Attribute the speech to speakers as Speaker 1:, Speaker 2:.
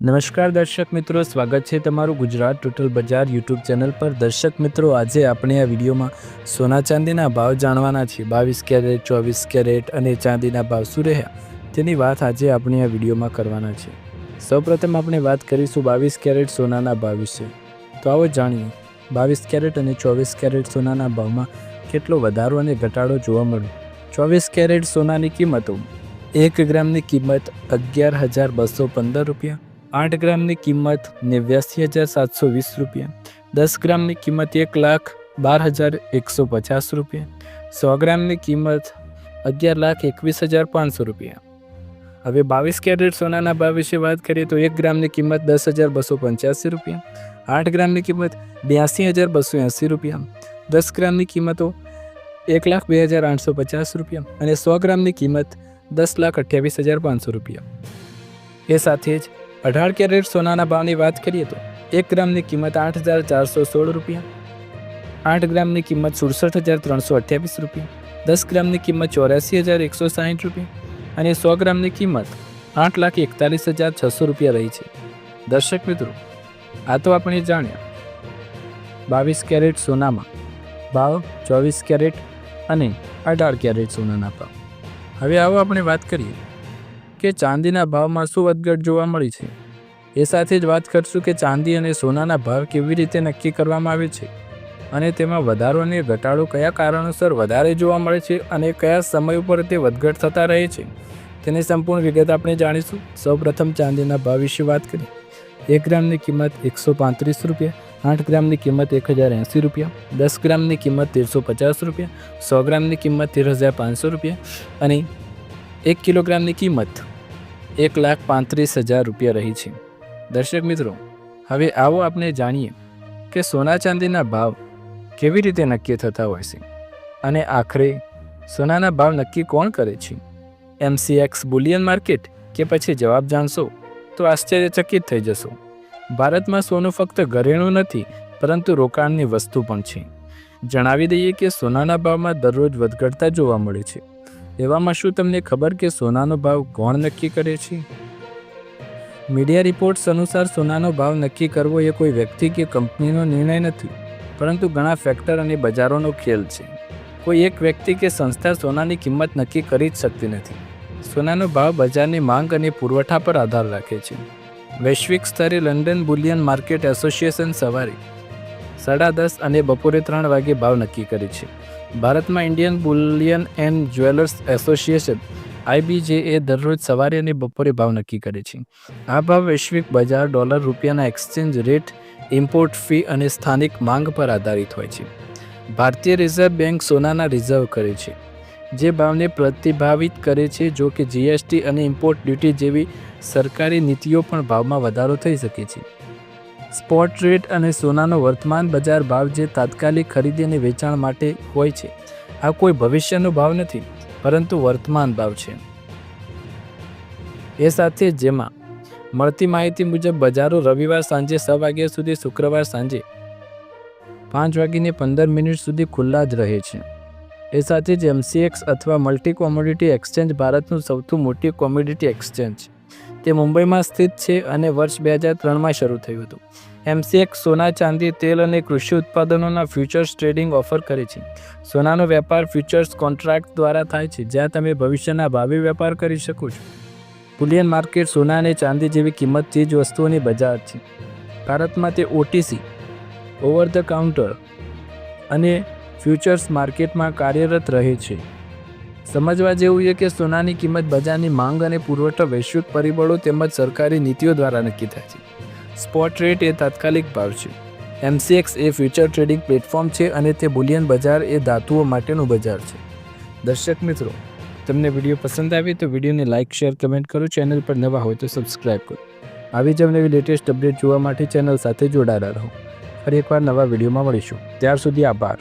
Speaker 1: નમસ્કાર દર્શક મિત્રો, સ્વાગત છે તમારું ગુજરાત ટોટલ બજાર યુટ્યુબ ચેનલ પર। દર્શક મિત્રો, આજે આપણે આ વિડીયોમાં સોના ચાંદીના ભાવ જાણવાના છીએ। 22 કેરેટ, 24 કેરેટ અને ચાંદીના ભાવ શું રહ્યા તેની વાત આજે આપણે આ વિડીયોમાં કરવાના છે। સૌપ્રથમ આપણે વાત કરીશું 22 કેરેટ સોનાના ભાવ વિશે। તો આવો જાણીએ 22 કેરેટ અને 24 કેરેટ સોનાના ભાવમાં કેટલો વધારો અને ઘટાડો જોવા મળ્યો। 24 કેરેટ સોનાની કિંમતો 1 ગ્રામની કિંમત 11,215 રૂપિયા, 8 ગ્રામની કિંમત 89,720 રૂપિયા, 10 ગ્રામની કિંમત 1,12,150 રૂપિયા, 100 ગ્રામની કિંમત 11,21,500 રૂપિયા। હવે 22 કેરેટ સોનાના ભાવ વિશે વાત કરીએ તો 1 ગ્રામની કિંમત 10,285 રૂપિયા, 8 ગ્રામની કિંમત 82,280 રૂપિયા, 10 ગ્રામની કિંમતો 1,02,850 રૂપિયા અને 100 ગ્રામની કિંમત 10,28,500 રૂપિયા। એ સાથે જ 18 કેરેટ સોનાના ભાવની વાત કરીએ તો 1 ગ્રામની કિંમત 8,416 રૂપિયા, 8 ગ્રામની કિંમત 67,328 રૂપિયા, 10 ગ્રામની કિંમત 84,160 રૂપિયા અને 100 ગ્રામની કિંમત 8,41,600 રૂપિયા રહી છે। દર્શક મિત્રો, આ તો આપણે જાણ્યા 22 કેરેટ સોનામાં ભાવ, 24 કેરેટ અને 18 કેરેટ સોનાના ભાવ। હવે આવો આપણે વાત કરીએ કે ચાંદીના ભાવમાં શું વધઘટ જોવા મળી છે। એ સાથે જ વાત કરશું કે ચાંદી અને સોનાના ભાવ કેવી રીતે નક્કી કરવામાં આવે છે અને તેમાં વધારો અને ઘટાડો કયા કારણોસર વધારે જોવા મળે છે અને કયા સમય ઉપર તે વધઘટ થતા રહે છે તેની સંપૂર્ણ વિગત આપણે જાણીશું। સૌપ્રથમ ચાંદીના ભાવ વિશે વાત કરીએ। 1 ગ્રામની કિંમત 135 રૂપિયા, 8 ગ્રામની કિંમત 1,080 રૂપિયા, 10 ગ્રામની કિંમત 1,350 રૂપિયા, 100 ગ્રામની કિંમત 13,500 રૂપિયા અને 1 કિલોગ્રામની કિંમત 1,35,000 રૂપિયા રહી છે। દર્શક મિત્રો, હવે આવો આપણે જાણીએ કે સોના ચાંદીના ભાવ કેવી રીતે નક્કી થતા હોય છે અને આખરે સોનાના ભાવ નક્કી કોણ કરે છે, MCX બુલિયન માર્કેટ કે પછી? જવાબ જાણશો તો આશ્ચર્યચકિત થઈ જશો। ભારતમાં સોનું ફક્ત ઘરેણું નથી પરંતુ રોકાણની વસ્તુ પણ છે। જણાવી દઈએ કે સોનાના ભાવમાં દરરોજ વધઘટતા જોવા મળે છે। એવામાં શું તમને ખબર કે સોનાનો ભાવ કોણ નક્કી કરે છે? મીડિયા રિપોર્ટ્સ અનુસાર સોનાનો ભાવ નક્કી કરવો એ કોઈ વ્યક્તિ કે કંપનીનો નિર્ણય નથી, પરંતુ ઘણા ફેક્ટર અને બજારોનો ખેલ છે। કોઈ એક વ્યક્તિ કે સંસ્થા સોનાની કિંમત નક્કી કરી જ શકતી નથી। સોનાનો ભાવ બજારની માંગ અને પુરવઠા પર આધાર રાખે છે। વૈશ્વિક સ્તરે લંડન બુલિયન માર્કેટ એસોસિએશન સવારે 10:30 અને બપોરે 3 વાગે ભાવ નક્કી કરે છે। ભારતમાં Indian Boolean and jewellers association IBJ દરરોજ સવારે અને બપોરે ભાવ નક્કી કરે છે। આ ભાવ વૈશ્વિક બજાર, ડોલર, રૂપિયાના એક્સચેન્જ રેટ, ઇમ્પોર્ટ ફી અને સ્થાનિક માંગ પર આધારિત હોય છે। ભારતીય રિઝર્વ બેંક સોનાના રિઝર્વ કરે છે, જે ભાવને પ્રતિભાવિત કરે છે। જો કે GST અને ઇમ્પોર્ટ ડ્યુટી જેવી સરકારી નીતિઓ પણ ભાવમાં વધારો થઈ શકે છે। સ્પોટ રેટ અને સોનાનો વર્તમાન બજાર ભાવ જે તાત્કાલિક ખરીદી અને વેચાણ માટે હોય છે। આ કોઈ ભવિષ્યનો ભાવ નથી પરંતુ વર્તમાન ભાવ છે। એ સાથે જેમાં મળતી માહિતી મુજબ બજારો રવિવાર સાંજે 6 વાગ્યા સુધી, શુક્રવાર સાંજે 5:15 સુધી ખુલ્લા જ રહે છે। એ સાથે જ MCX અથવા મલ્ટી કોમોડિટી એક્સચેન્જ ભારતનું સૌથી મોટી કોમોડિટી એક્સચેન્જ છે। તે મુંબઈમાં સ્થિત છે અને વર્ષ 2003માં શરૂ થયું હતું। MCX સોના, ચાંદી, તેલ અને કૃષિ ઉત્પાદનોના ફ્યુચર્સ ટ્રેડિંગ ઓફર કરે છે। સોનાનો વેપાર ફ્યુચર્સ કોન્ટ્રાક્ટ દ્વારા થાય છે, જ્યાં તમે ભવિષ્યના ભાવે વેપાર કરી શકો છો। બુલિયન માર્કેટ સોના અને ચાંદી જેવી કિંમત ચીજ વસ્તુઓની બજાર છે। ભારતમાં તે OTC ઓવર ધ કાઉન્ટર અને ફ્યુચર્સ માર્કેટમાં કાર્યરત રહે છે। સમજવા જેવું છે કે સોનાની કિંમત બજારની માંગ અને પુરવઠા, વૈશ્વિક પરિબળો તેમજ સરકારી નીતિઓ દ્વારા નક્કી થાય છે। સ્પોટ રેટ એ તાત્કાલિક ભાવ છે। MCX એ ફ્યુચર ટ્રેડિંગ પ્લેટફોર્મ છે અને તે બુલિયન બજાર એ ધાતુઓ માટેનું બજાર છે। દર્શક મિત્રો, તમને વિડીયો પસંદ આવે તો વિડીયોને લાઇક, શેર, કમેન્ટ કરો। ચેનલ પર નવા હોય તો સબસ્ક્રાઈબ કરો। આવી જ નવી લેટેસ્ટ અપડેટ જોવા માટે ચેનલ સાથે જોડાયેલા રહો। ફરી એકવાર નવા વિડીયોમાં મળીશું। ત્યાર સુધી આભાર।